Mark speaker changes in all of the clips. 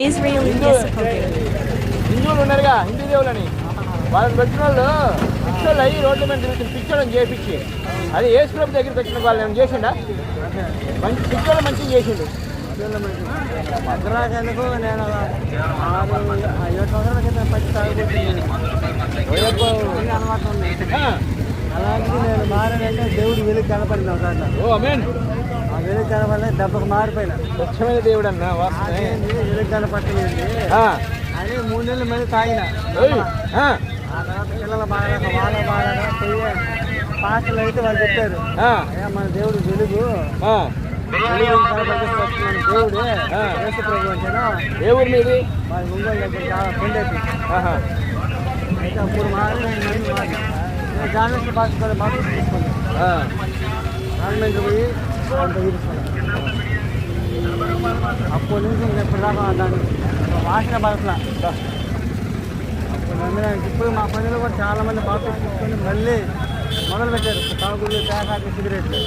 Speaker 1: Israeli discipline.
Speaker 2: హిందువులు ఉన్నారుగా హిందూ దేవులని వాళ్ళని పెట్టిన వాళ్ళు పిచ్చోళ్ళు అయ్యి రోడ్ల మీద తిరుగుతుంది పిచ్చోళ్ళని చేపించి అది యేసు ప్రభు దగ్గర పెట్టిన వాళ్ళు ఏమైనా చేసిండా మంచి పిచ్చోళ్ళు మంచిగా చేసిండు
Speaker 3: భద్రాజనుకు నేను 6-7 సంవత్సరాల క్రితం పచ్చి తాగుబోతున్నాను అలవాటు ఉంది. అలాంటిది నేను మారానంటే దేవుడు వెలుగు కనపడింది ఒకసారి
Speaker 2: ఓ ఆమేన్.
Speaker 3: ఆ వెలుగు కనపడలే దెబ్బకు మారిపోయినా
Speaker 2: స్వచ్ఛమైన దేవుడు అన్న వాస్తవమే.
Speaker 3: వెలుగు కనపట్టలేదు అని 3 నెలల మీద తాగిన ఆ తర్వాత పిల్లల బాగా వాళ్ళ బాగా పోయి పాటలు అయితే వాళ్ళు చెప్పారు మన దేవుడు వెలుగు వెలుగు కనపడిస్తున్నాను దేవుడు యేసు ప్రభు అంటేనా
Speaker 2: ఏ ఊరు మీది
Speaker 3: వాళ్ళ ఒంగోలు దగ్గర చాలా కొండెత్తి అయితే అప్పుడు మారి నేను గవర్నమెంట్ బాగా మాకు తీసుకున్నాను గవర్నమెంట్ పోయి అంత తీసుకున్నాను అప్పటి నుంచి ఎప్పుడు దాకా దాన్ని వాసన పడట్లా అప్పుడు నమ్మడానికి ఇప్పుడు మా పనిలో కూడా చాలామంది బాగా తీసుకొని మళ్ళీ మొదలుపెట్టారు తాగుళ్ళు తేకాకి సిగరెట్లు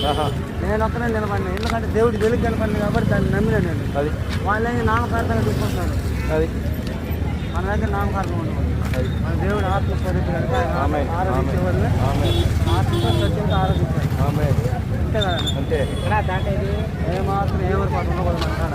Speaker 3: నేను ఒక్కనే నిలబడినా ఎందుకంటే దేవుడి వెలుగు కనపడింది కాబట్టి దాన్ని నమ్మినా నేను
Speaker 2: అది
Speaker 3: వాళ్ళని నామకార్థంగా తీసుకొస్తాను
Speaker 2: అది
Speaker 3: మన దగ్గర నామకార్థం ఉండదు మన దేవుడు ఆత్మస్వరూపి కనుక ఆరోగ్యించే వల్ల ఆత్మస్వచ్ఛంగా ఆరోగ్యించాలి అంతే కదా
Speaker 2: అంతే
Speaker 3: ఏమాత్రం ఏమరిపాటు ఉండకూడదు మన కాడ